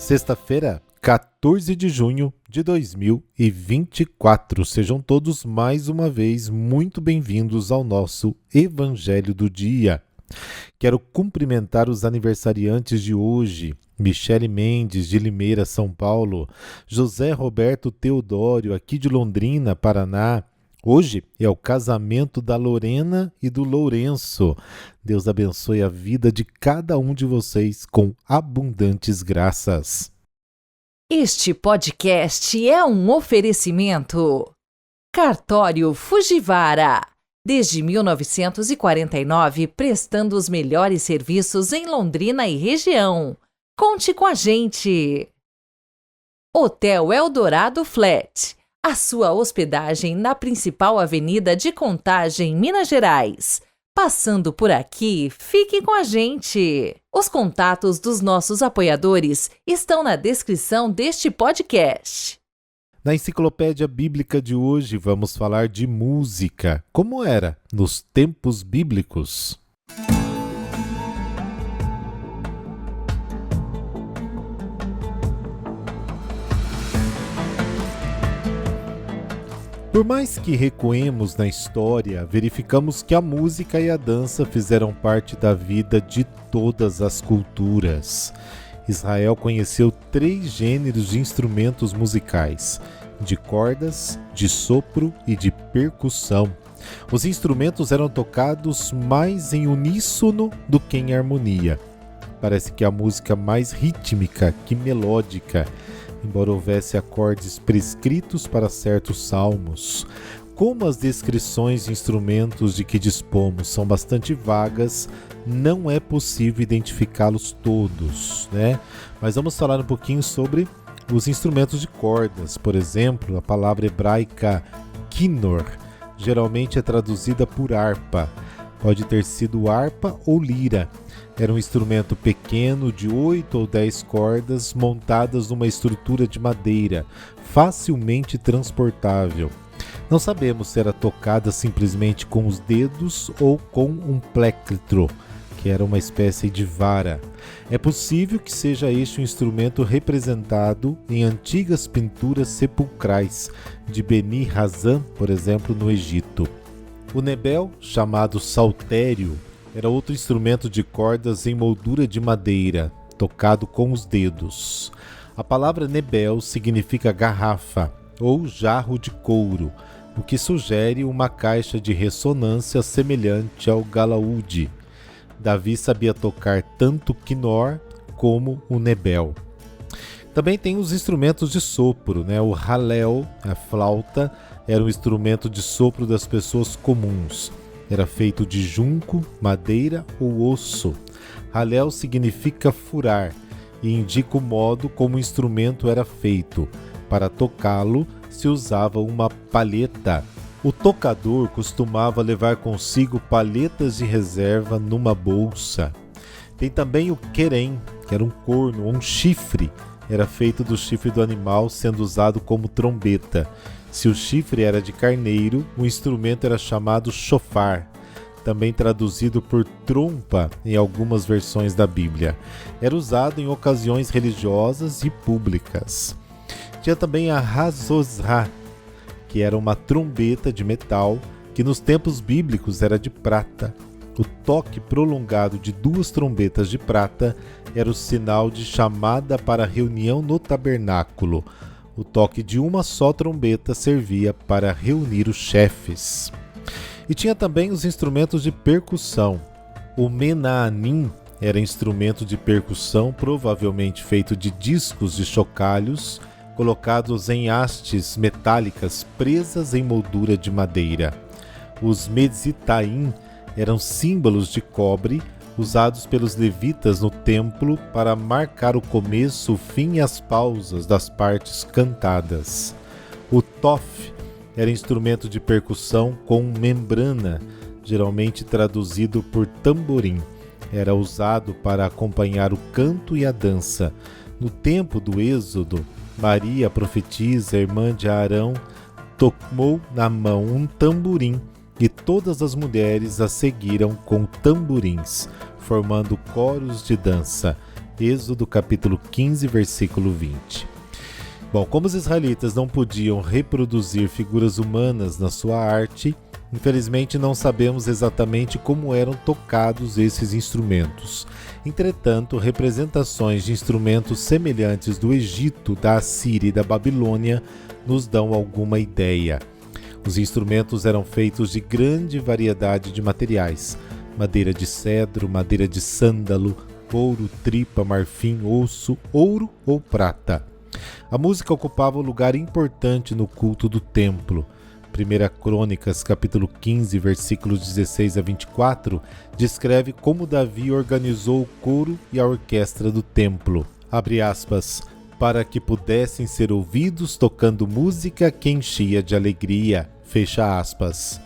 Sexta-feira, 14 de junho de 2024. Sejam todos mais uma vez muito bem-vindos ao nosso Evangelho do Dia. Quero cumprimentar os aniversariantes de hoje: Michele Mendes, de Limeira, São Paulo, José Roberto Teodório, aqui de Londrina, Paraná. Hoje é o casamento da Lorena e do Lourenço. Deus abençoe a vida de cada um de vocês com abundantes graças. Este podcast é um oferecimento. Cartório Fujiwara. Desde 1949, prestando os melhores serviços em Londrina e região. Conte com a gente. Hotel Eldorado Flat. A sua hospedagem na principal avenida de Contagem, Minas Gerais. Passando por aqui, fique com a gente. Os contatos dos nossos apoiadores estão na descrição deste podcast. Na enciclopédia bíblica de hoje, vamos falar de música. Como era nos tempos bíblicos? Por mais que recuemos na história, verificamos que a música e a dança fizeram parte da vida de todas as culturas. Israel conheceu 3 gêneros de instrumentos musicais: de cordas, de sopro e de percussão. Os instrumentos eram tocados mais em uníssono do que em harmonia. Parece que a música mais rítmica que melódica, embora houvesse acordes prescritos para certos salmos. Como as descrições de instrumentos de que dispomos são bastante vagas, não é possível identificá-los todos, né? Mas vamos falar um pouquinho sobre os instrumentos de cordas. Por exemplo, a palavra hebraica kinor geralmente é traduzida por harpa. Pode ter sido harpa ou lira. Era um instrumento pequeno de 8 ou 10 cordas montadas numa estrutura de madeira, facilmente transportável. Não sabemos se era tocada simplesmente com os dedos ou com um pléctro, que era uma espécie de vara. É possível que seja este um instrumento representado em antigas pinturas sepulcrais de Beni Hasan, por exemplo, no Egito. O nebel, chamado saltério, era outro instrumento de cordas em moldura de madeira, tocado com os dedos. A palavra nebel significa garrafa ou jarro de couro, o que sugere uma caixa de ressonância semelhante ao galaúde. Davi sabia tocar tanto o quinor como o nebel. Também tem os instrumentos de sopro, né? O halel, a flauta, era um instrumento de sopro das pessoas comuns. Era feito de junco, madeira ou osso. Halel significa furar e indica o modo como o instrumento era feito. Para tocá-lo, se usava uma palheta. O tocador costumava levar consigo palhetas de reserva numa bolsa. Tem também o querem, que era um corno ou um chifre. Era feito do chifre do animal, sendo usado como trombeta. Se o chifre era de carneiro, o instrumento era chamado shofar, também traduzido por trompa em algumas versões da Bíblia. Era usado em ocasiões religiosas e públicas. Tinha também a hazozá, que era uma trombeta de metal, que nos tempos bíblicos era de prata. O toque prolongado de 2 trombetas de prata era o sinal de chamada para a reunião no tabernáculo. O toque de uma só trombeta servia para reunir os chefes. E tinha também os instrumentos de percussão. O menaanim era instrumento de percussão provavelmente feito de discos de chocalhos colocados em hastes metálicas presas em moldura de madeira. Os mezitaim eram símbolos de cobre usados pelos levitas no templo para marcar o começo, o fim e as pausas das partes cantadas. O tof era instrumento de percussão com membrana, geralmente traduzido por tamborim. Era usado para acompanhar o canto e a dança. No tempo do Êxodo, Maria, a profetisa, irmã de Arão, tomou na mão um tamborim e todas as mulheres a seguiram com tamborins, formando coros de dança. Êxodo capítulo 15, versículo 20. Bom, como os israelitas não podiam reproduzir figuras humanas na sua arte, infelizmente não sabemos exatamente como eram tocados esses instrumentos. Entretanto, representações de instrumentos semelhantes do Egito, da Assíria e da Babilônia nos dão alguma ideia. Os instrumentos eram feitos de grande variedade de materiais: madeira de cedro, madeira de sândalo, ouro, tripa, marfim, osso, ouro ou prata. A música ocupava um lugar importante no culto do templo. 1 Crônicas, capítulo 15, versículos 16 a 24, descreve como Davi organizou o coro e a orquestra do templo. Abre aspas, para que pudessem ser ouvidos tocando música que enchia de alegria. Fecha aspas.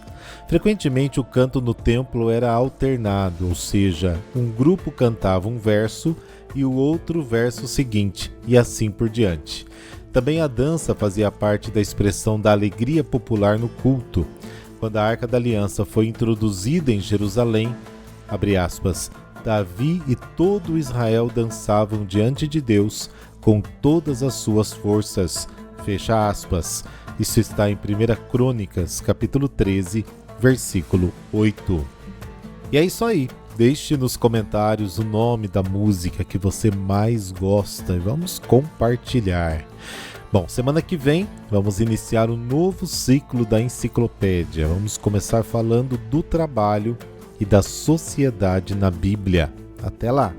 Frequentemente o canto no templo era alternado, ou seja, um grupo cantava um verso e o outro verso seguinte, e assim por diante. Também a dança fazia parte da expressão da alegria popular no culto. Quando a Arca da Aliança foi introduzida em Jerusalém, abre aspas, Davi e todo Israel dançavam diante de Deus com todas as suas forças. Fecha aspas. Isso está em 1 Crônicas, capítulo 13, versículo 8. E é isso aí. Deixe nos comentários o nome da música que você mais gosta e vamos compartilhar. Bom, semana que vem vamos iniciar um novo ciclo da enciclopédia. Vamos começar falando do trabalho e da sociedade na Bíblia. Até lá!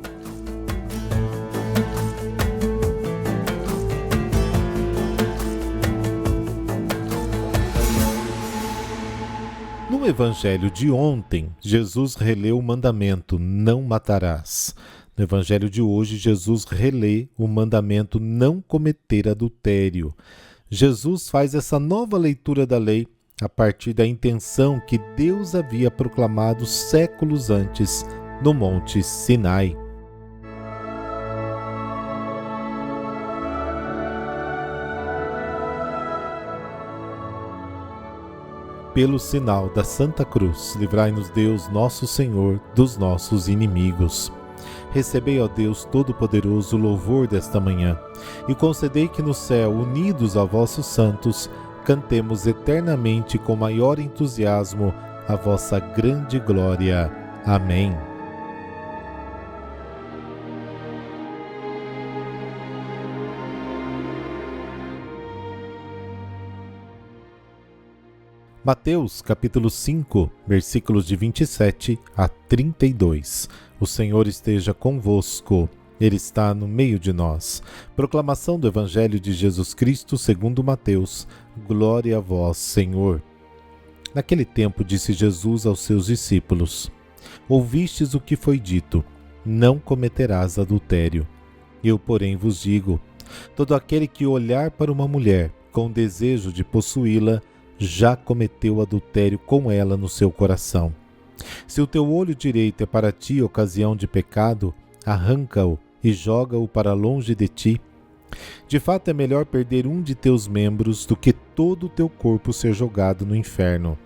No evangelho de ontem, Jesus releu o mandamento não matarás. No evangelho de hoje, Jesus relê o mandamento não cometer adultério. Jesus faz essa nova leitura da lei a partir da intenção que Deus havia proclamado séculos antes no Monte Sinai. Pelo sinal da Santa Cruz, livrai-nos Deus, nosso Senhor, dos nossos inimigos. Recebei, ó Deus Todo-Poderoso, o louvor desta manhã, e concedei que no céu, unidos a vossos santos, cantemos eternamente com maior entusiasmo a vossa grande glória. Amém. Mateus, capítulo 5, versículos de 27 a 32. O Senhor esteja convosco. Ele está no meio de nós. Proclamação do Evangelho de Jesus Cristo segundo Mateus. Glória a vós, Senhor. Naquele tempo disse Jesus aos seus discípulos: Ouvistes o que foi dito, não cometerás adultério. Eu, porém, vos digo, todo aquele que olhar para uma mulher com desejo de possuí-la, já cometeu adultério com ela no seu coração. Se o teu olho direito é para ti ocasião de pecado, arranca-o e joga-o para longe de ti. De fato é melhor perder um de teus membros do que todo o teu corpo ser jogado no inferno.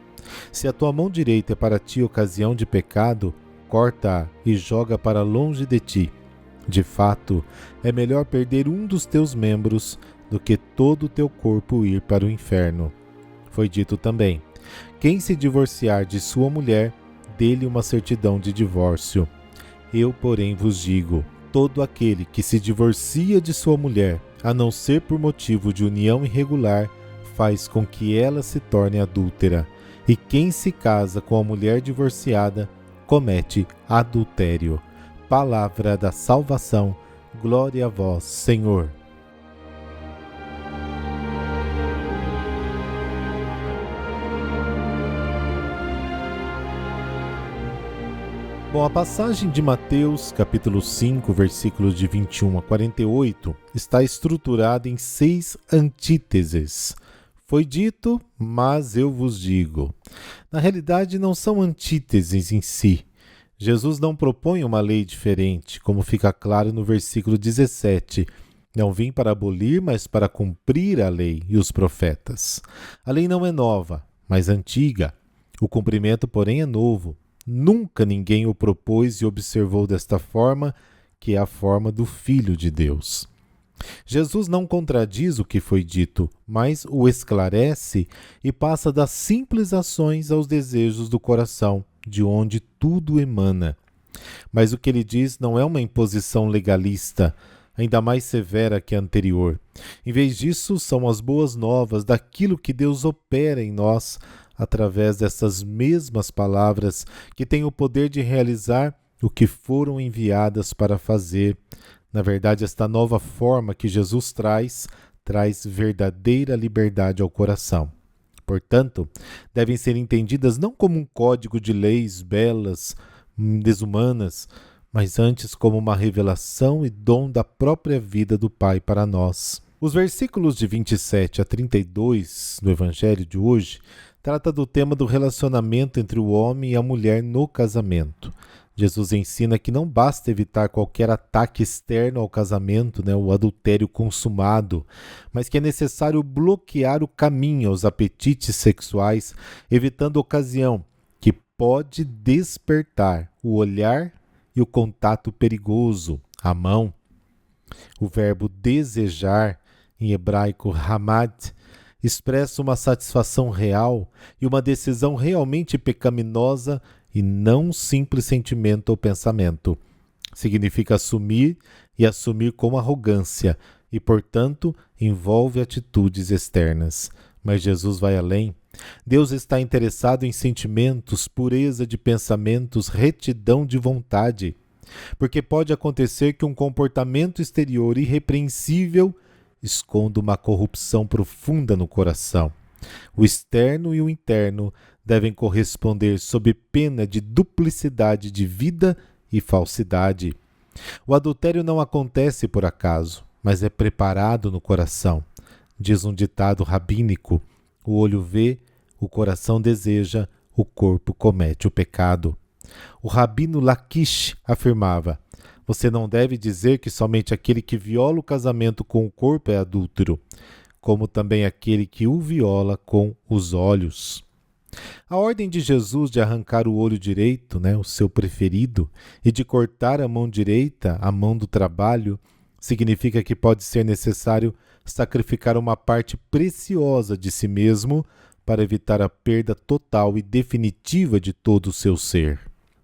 Se a tua mão direita é para ti ocasião de pecado, corta-a e joga para longe de ti. De fato, é melhor perder um dos teus membros do que todo o teu corpo ir para o inferno. Foi dito também: quem se divorciar de sua mulher, dê-lhe uma certidão de divórcio. Eu, porém, vos digo, todo aquele que se divorcia de sua mulher, a não ser por motivo de união irregular, faz com que ela se torne adúltera. E quem se casa com a mulher divorciada, comete adultério. Palavra da salvação. Glória a vós, Senhor. Bom, a passagem de Mateus, capítulo 5, versículos de 21 a 48, está estruturada em 6 antíteses. Foi dito, mas eu vos digo. Na realidade, não são antíteses em si. Jesus não propõe uma lei diferente, como fica claro no versículo 17. Não vim para abolir, mas para cumprir a lei e os profetas. A lei não é nova, mas antiga. O cumprimento, porém, é novo. Nunca ninguém o propôs e observou desta forma que é a forma do Filho de Deus. Jesus não contradiz o que foi dito, mas o esclarece e passa das simples ações aos desejos do coração, de onde tudo emana. Mas o que ele diz não é uma imposição legalista, ainda mais severa que a anterior. Em vez disso, são as boas novas daquilo que Deus opera em nós através dessas mesmas palavras que têm o poder de realizar o que foram enviadas para fazer. Na verdade, esta nova forma que Jesus traz verdadeira liberdade ao coração. Portanto, devem ser entendidas não como um código de leis belas, desumanas, mas antes como uma revelação e dom da própria vida do Pai para nós. Os versículos de 27 a 32 do Evangelho de hoje trata do tema do relacionamento entre o homem e a mulher no casamento. Jesus ensina que não basta evitar qualquer ataque externo ao casamento, o adultério consumado, mas que é necessário bloquear o caminho aos apetites sexuais, evitando ocasião que pode despertar o olhar e o contato perigoso, a mão. O verbo desejar, em hebraico hamad, expressa uma satisfação real e uma decisão realmente pecaminosa e não um simples sentimento ou pensamento. Significa assumir e assumir com arrogância e, portanto, envolve atitudes externas. Mas Jesus vai além. Deus está interessado em sentimentos, pureza de pensamentos, retidão de vontade. Porque pode acontecer que um comportamento exterior irrepreensível esconda uma corrupção profunda no coração. O externo e o interno devem corresponder sob pena de duplicidade de vida e falsidade. O adultério não acontece por acaso, mas é preparado no coração. Diz um ditado rabínico: o olho vê, o coração deseja, o corpo comete o pecado. O rabino Laquish afirmava: você não deve dizer que somente aquele que viola o casamento com o corpo é adúltero, como também aquele que o viola com os olhos. A ordem de Jesus de arrancar o olho direito, o seu preferido, e de cortar a mão direita, a mão do trabalho, significa que pode ser necessário sacrificar uma parte preciosa de si mesmo para evitar a perda total e definitiva de todo o seu ser.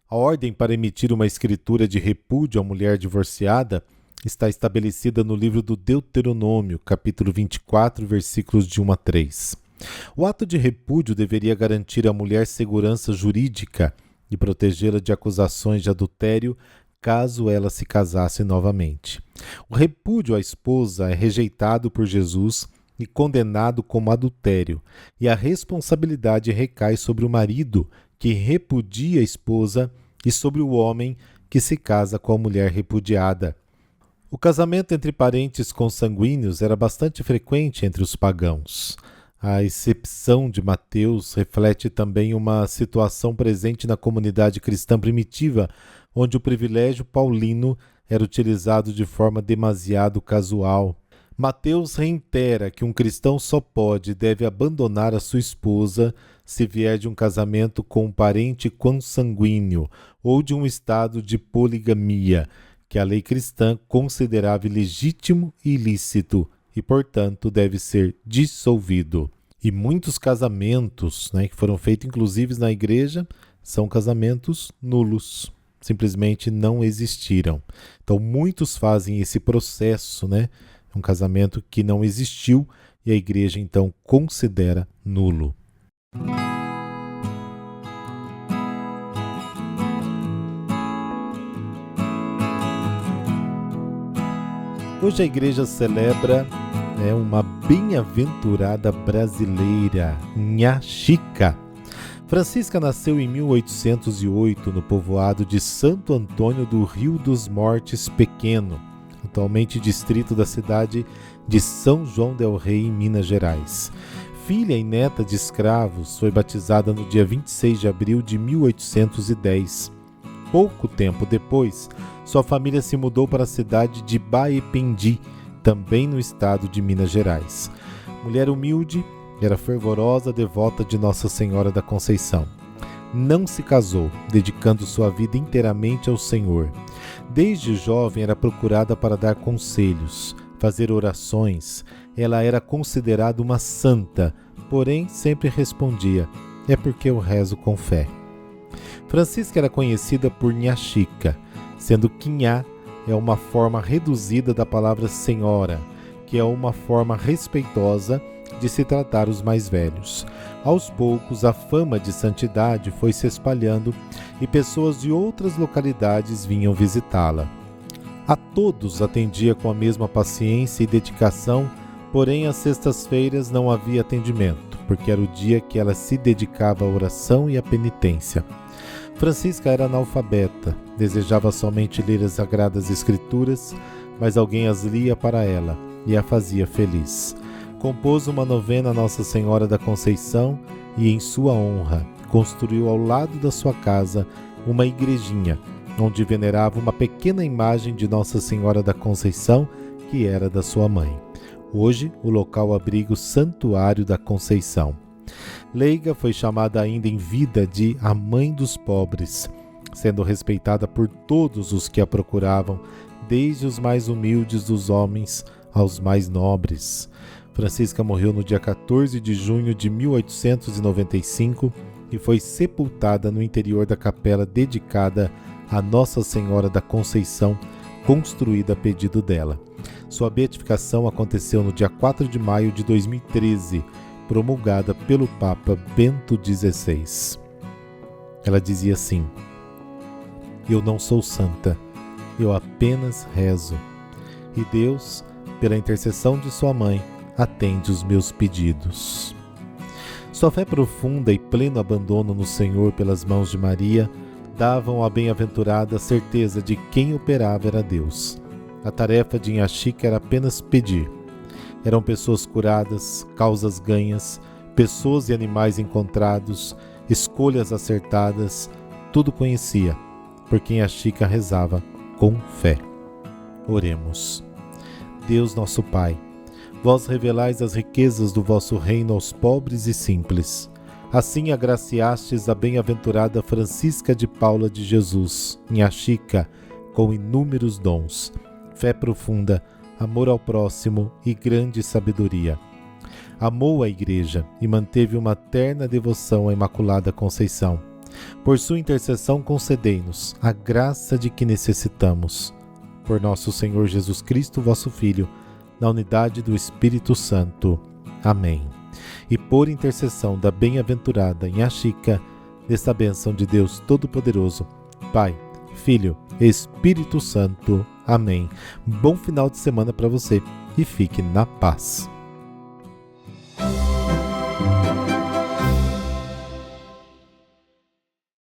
A ordem para emitir uma escritura de repúdio à mulher divorciada está estabelecida no livro do Deuteronômio, capítulo 24, versículos de 1 a 3. O ato de repúdio deveria garantir à mulher segurança jurídica e protegê-la de acusações de adultério caso ela se casasse novamente. O repúdio à esposa é rejeitado por Jesus e condenado como adultério, e a responsabilidade recai sobre o marido, que repudia a esposa, e sobre o homem, que se casa com a mulher repudiada. O casamento entre parentes consanguíneos era bastante frequente entre os pagãos. A excepção de Mateus reflete também uma situação presente na comunidade cristã primitiva, onde o privilégio paulino era utilizado de forma demasiado casual. Mateus reitera que um cristão só pode e deve abandonar a sua esposa se vier de um casamento com um parente consanguíneo ou de um estado de poligamia, que a lei cristã considerava ilegítimo e ilícito e, portanto, deve ser dissolvido. E muitos casamentos, que foram feitos inclusive na igreja, são casamentos nulos, simplesmente não existiram. Então, muitos fazem esse processo, um casamento que não existiu e a igreja, então, considera nulo. Hoje a igreja celebra uma bem-aventurada brasileira, Nha Chica. Francisca nasceu em 1808 no povoado de Santo Antônio do Rio dos Mortes Pequeno, atualmente distrito da cidade de São João del Rei, em Minas Gerais. Filha e neta de escravos, foi batizada no dia 26 de abril de 1810. Pouco tempo depois, sua família se mudou para a cidade de Baependi, também no estado de Minas Gerais. Mulher humilde, era fervorosa devota de Nossa Senhora da Conceição. não se casou, dedicando sua vida inteiramente ao Senhor. Desde jovem era procurada para dar conselhos, fazer orações. Ela era considerada uma santa, porém sempre respondia: é porque eu rezo com fé. Francisca era conhecida por Nhaxica, sendo que Nha é uma forma reduzida da palavra senhora, que é uma forma respeitosa de se tratar os mais velhos. Aos poucos, a fama de santidade foi se espalhando e pessoas de outras localidades vinham visitá-la. A todos atendia com a mesma paciência e dedicação, porém às sextas-feiras não havia atendimento, porque era o dia que ela se dedicava à oração e à penitência. Francisca era analfabeta, desejava somente ler as Sagradas Escrituras, mas alguém as lia para ela e a fazia feliz. Compôs uma novena a Nossa Senhora da Conceição e, em sua honra, construiu ao lado da sua casa uma igrejinha, onde venerava uma pequena imagem de Nossa Senhora da Conceição, que era da sua mãe. Hoje, o local abriga o Santuário da Conceição. Leiga foi chamada ainda em vida de a Mãe dos Pobres, sendo respeitada por todos os que a procuravam, desde os mais humildes dos homens aos mais nobres. Francisca morreu no dia 14 de junho de 1895 e foi sepultada no interior da capela dedicada a Nossa Senhora da Conceição, construída a pedido dela. Sua beatificação aconteceu no dia 4 de maio de 2013, promulgada pelo Papa Bento XVI. Ela dizia assim: eu não sou santa, eu apenas rezo. E Deus, pela intercessão de sua mãe, atende os meus pedidos. Sua fé profunda e pleno abandono no Senhor pelas mãos de Maria davam à bem-aventurada a certeza de quem operava era Deus. A tarefa de Nhaxica era apenas pedir. Eram pessoas curadas, causas ganhas, pessoas e animais encontrados, escolhas acertadas, tudo conhecia, porque Nhaxica rezava com fé. Oremos. Deus nosso Pai, vós revelais as riquezas do vosso reino aos pobres e simples. Assim agraciastes a bem-aventurada Francisca de Paula de Jesus, Nhaxica, com inúmeros dons, fé profunda, amor ao próximo e grande sabedoria. Amou a Igreja e manteve uma terna devoção à Imaculada Conceição. Por sua intercessão concedei-nos a graça de que necessitamos. Por nosso Senhor Jesus Cristo, vosso Filho, na unidade do Espírito Santo. Amém. E por intercessão da bem-aventurada Nhaxica, desta bênção de Deus Todo-Poderoso, Pai, Filho, Espírito Santo. Amém. Bom final de semana para você e fique na paz.